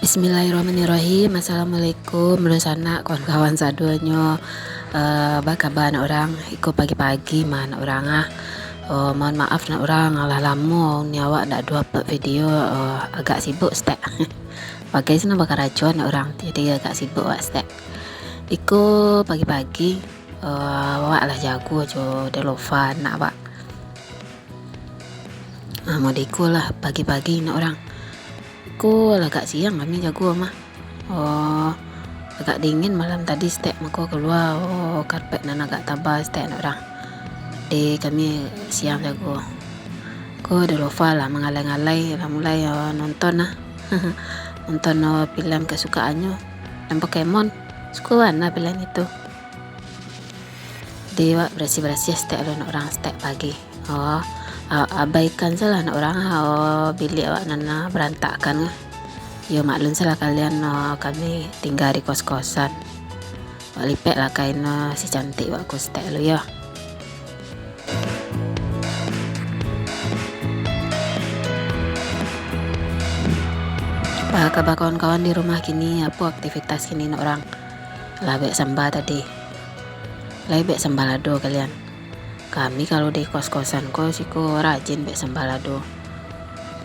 Bismillahirrahmanirrahim. Assalamualaikum sana kawan-kawan saduanya. Apa kabar nak orang? Iko pagi-pagi mana orang mohon maaf nak orang alah lama ni awak nak dua upload video, agak sibuk stek. Pakai sana bakar racun nak orang, jadi agak sibuk awak stek. Iko pagi-pagi awak lah jago jo delofan nak awak. Mau diko lah pagi-pagi nak orang. Ko agak siang kami jago mah. Agak dingin malam tadi stek mako keluar karpet nan agak tabas stek nak orang. Di kami siang jago. Ko de lofa lah mengalai-alai lah mulai nonton lah. Nonton film kesukaannya dan Pokemon. Suka warna film itu. Dia bersih-bersih stek lo nak orang stek pagi. Abaikan salah nak orang bilik awak nana berantakan. Ya maklum salah kalian kami tinggal di kos-kosan. Wak lipet lah kain si cantik wak kostek lo ya. Apa kabar kawan-kawan di rumah kini? Apa aktivitas kini nak orang? Labek sambal tadi. Labek sambalado kalian. Kami kalau di kos-kosan siko rajin bek sambalado.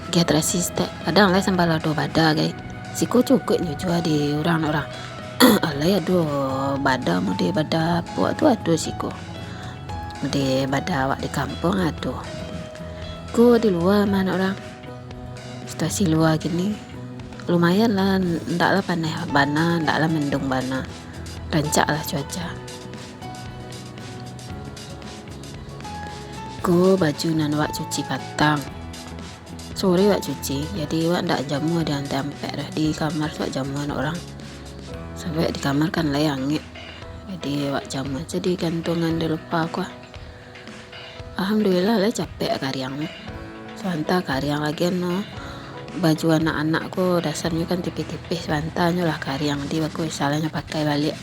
Giat resisten. Kadang lah sambalado bada guys. Siko cukup nyujua di orang-orang. Alai aduh bada mau di bada puak tu aduh siko. Di bada awak di kampung aduh. Ko di luar mana orang. Situasi luar gini lumayan lah, ndak lah panas bana, ndak lah mendung bana. Rancak lah cuaca. Ko baju nan wak cuci patang sore wak cuci, jadi wak ndak jamu di antai-ampe dah di kamar wak jamu anak orang sampai di kamar kan lah angin, jadi wak jamu jadi gantungan di lupa aku. Alhamdulillah lah capek karyang santa karyang lagi baju anak-anakku dasarnya kan tipis-tipis bantanya lah karyang di aku salahnya pakai balik.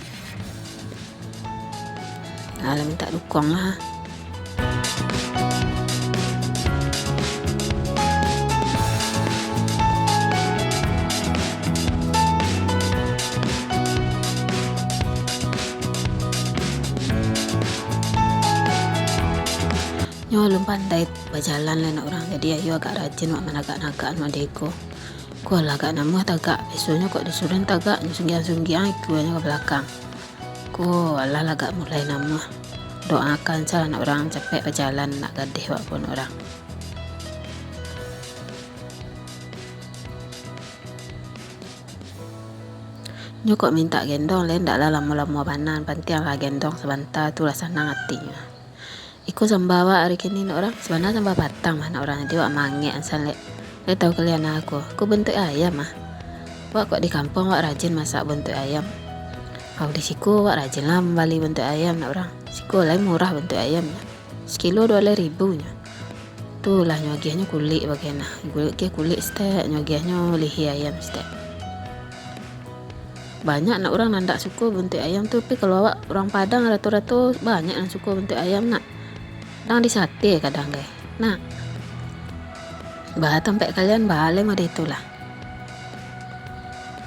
Alah minta dukung lah. Belum pandai berjalan lah nak orang, jadi ayo agak rajin wak menagak-nagak anu adeko. Ku agak nama tagak besoknya kok disuruh tagak sunggian-sunggian ku ke belakang. Ku alah agak mulai nama doakan salah nak orang capek berjalan nak gadih wak pun orang. Nyo kok minta gendong lain ndak lah lama-lama banan pantiang lah gendong sebentar tu lah senang hatinya. Iko sambawa hari kini nak orang sebenarnya sambal batang mana orang dia wak mangek asal le tahu kalian aku bentuk ayam wak kok di kampung wak rajin masak bentuk ayam. Kau di siku wak rajin lah membeli bentuk ayam nak orang. Siku lain murah bentuk ayamnya, sekilo 2.000 nya. Tu lah nyogiahnya kulit bagaimana kulit stek nyogiahnya lihi ayam stek. Banyak nak orang nandak suka bentuk ayam tu, tapi kalau awak orang Padang rata-rata banyak yang suka bentuk ayam nak. Kadang di sate kadang guys. Nah, bah tempat kalian balik mah itulah.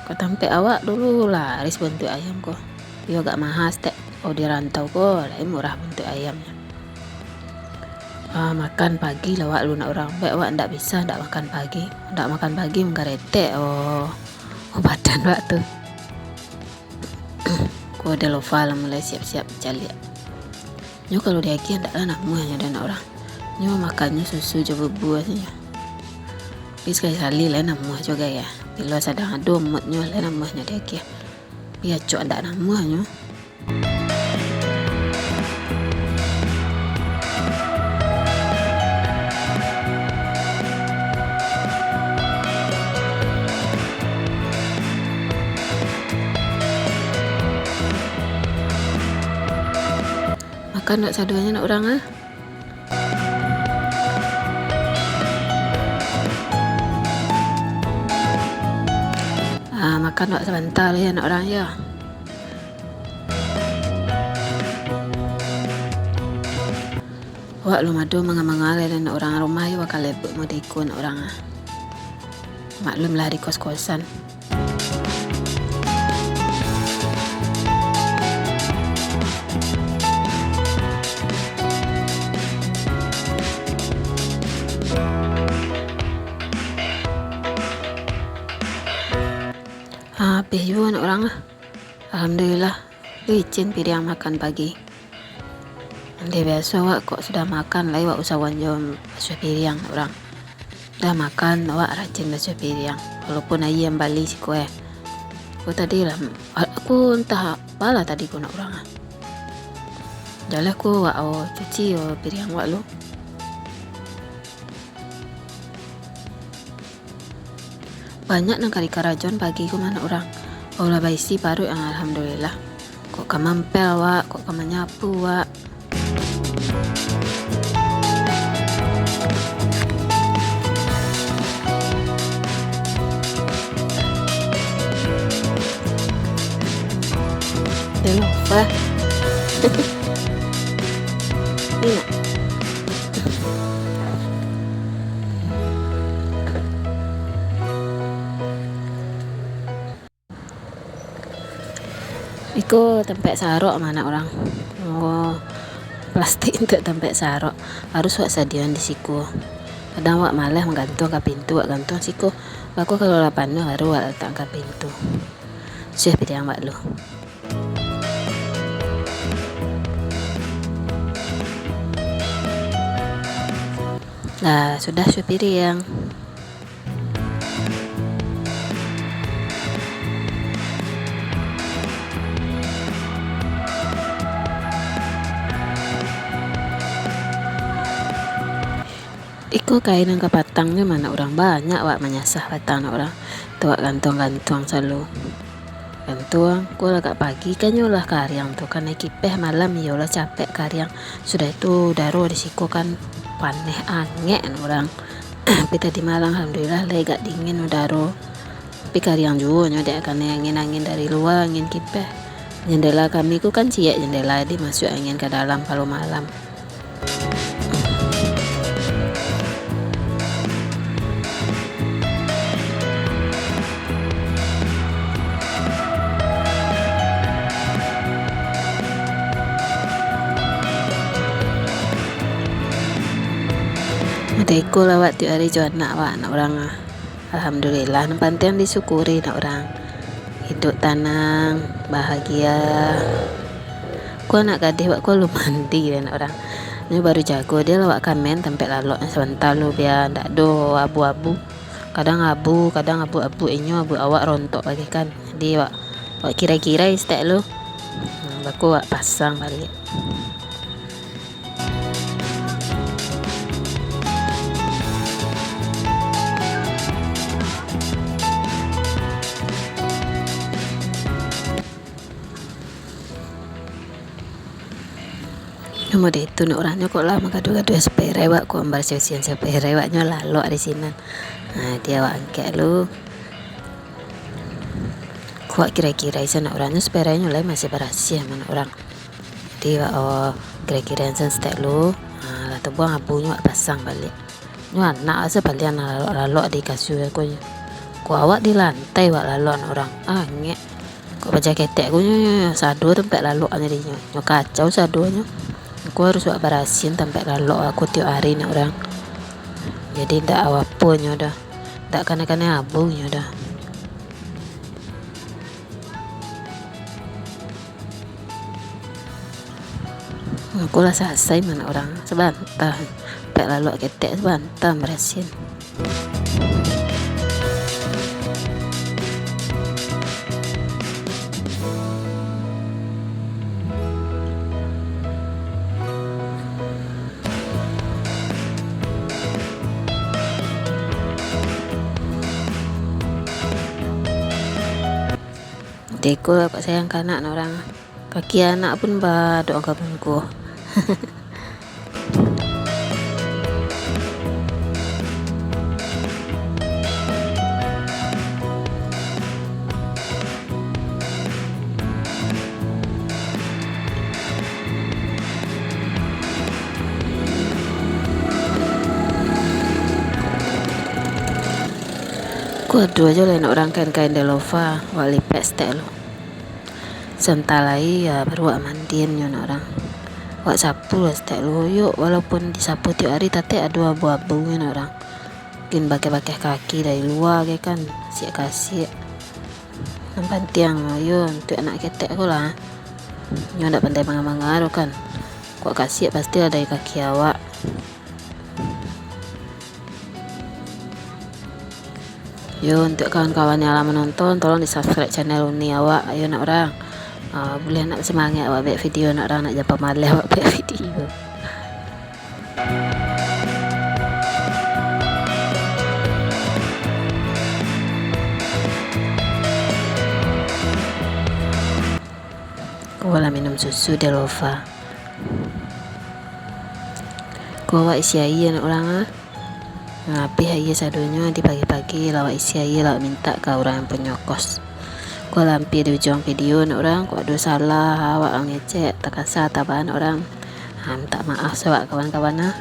Kau tempat awak dulu lah aris bentuk ayam kok. Dia agak mahal stek. Oh di rantau kok lain murah bentuk ayamnya. Makan pagi lah awak lu nak orang. Baik awak ndak bisa ndak makan pagi. Ndak makan pagi menggaretek badan awak tu. Ko udah lupa lah mulai siap-siap calik. Nyo kalau dia kian ndak lah namuanya dan orang. Nyo makannya susu coba buah saja. Tapi sekali-kali lah namuah juga ya. Bila sedang adu moodnya lah namuahnya dia kian. Biar cok ndak namuahnya. Makan nak saduanya nak orang makan nak sebentar ya nak orang ya. Wak lu madu mengamangal dan orang rumah ya bakal lebut mau diikut orang. Maklumlah di kos-kosan. Habis juga anak orang. Alhamdulillah licin piring makan pagi. Nanti biasa wak kok sudah makan lah wak usahawan jom basuh piring orang. Udah makan wak rajin basuh piring. Walaupun ayam Bali sih kue. Aku tadi lah, aku entah apalah tadi ku nak orang. Jadi aku wak cuci piring wak lu. Banyak nang kari karajon pagi ku mana orang. Olah baisi baru yang alhamdulillah. Kok kamampel wak, kok kamanyapu wak. Lupa. Ini nak. Iko tempat sarok mana orang. Plastik untuk tempat sarok. Harus wak sadian di siku. Kadang wak malah menggantung ke pintu, wak gantung siku. Aku kalau lapan baru wak letak ke pintu. Siap piring wak lu. Nah, sudah cuci piring. Iko kain yang kepatangnya mana orang banyak wak menyasah patang orang. Tuh wak gantung-gantung selalu. Gantung, ku agak pagi kan yolah karyang tuh kan kipeh malam yolah capek karyang. Sudah itu daro di siku kan paneh angin orang. Tapi tadi malam alhamdulillah lagi gak dingin udaro. Tapi karyang juga nyodek kan angin dari luar, angin kipeh. Jendela kami ku kan ciak jendela di masuk angin ke dalam kalau malam. Teko lawat tiap hari jual nak orang. Alhamdulillah pantian disyukuri nak orang. Hidup tenang, bahagia. Ku anak gadis wak ku lu mandi nak orang. Ini baru jago dia lawak kamen tempat lalok sebentar lu biar ndak do abu-abu. Kadang abu-abu inyo abu awak rontok bagi kan. Jadi wak kira-kira istek lu. Aku wak pasang balik. Nomor itu nak orangnya kok lama gaduh-gaduh sepere wak ku ambar sian sepere waknya lalok di sini. Nah dia wak angke lu. Kuat kira-kira isa nak orangnya sepere nya lah masih berhasil mana orang. Jadi wak kira-kira yang stek lu. Lah tu buang abunya wak pasang balik. Nyo anak asa balian lalok di kasur aku. Ku awak di lantai wak lalok orang. Angke. Kok baca ketek ku nyo sado tempat lalok jadinya. Nyo kacau sadonya. Aku harus buat berasin sampai lalok aku tiap hari nak orang. Jadi ndak awapunnya dah. Ndak kena abunya dah. Aku lah selesai mana orang. Sebentar. Sampai lalok ketek sebentar berasin. Teko pak sayang kanak orang. Kaki anak pun doa kabunku. Ku aduh aja lain orang kain delova wali peste lo. Sentalai ya baru wak mandiin nyon orang. Wak sapu lah stek lo yuk walaupun disapu tiap hari tapi ada abu-abu nyon orang. Mungkin pakai kaki dari luar kayak kan siap kasih. nampan tiang yun tu anak ketek aku lah. Nyo ndak pandai manga-manga kan. Kok kasih pasti ada di kaki awak. Yo, untuk kawan-kawan yang lama menonton, tolong di subscribe channel Uni awak. Ayo nak orang, boleh nak semangat awak buat video, nak orang nak jumpa malah awak buat video. Kau lah minum susu Delova. Kau awak isi air nak orang ngapi air sadunya di pagi-pagi lawak isi air lawak minta ke orang yang punya kos. Kau lampi di ujung video nak orang, kau ada salah awak ngecek tak kasar tabahan orang. Minta maaf sebab kawan-kawan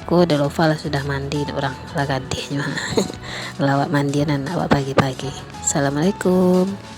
Kau Delova lah sudah mandi nak orang lah gadihnya. Lawak mandian awak pagi-pagi. Assalamualaikum.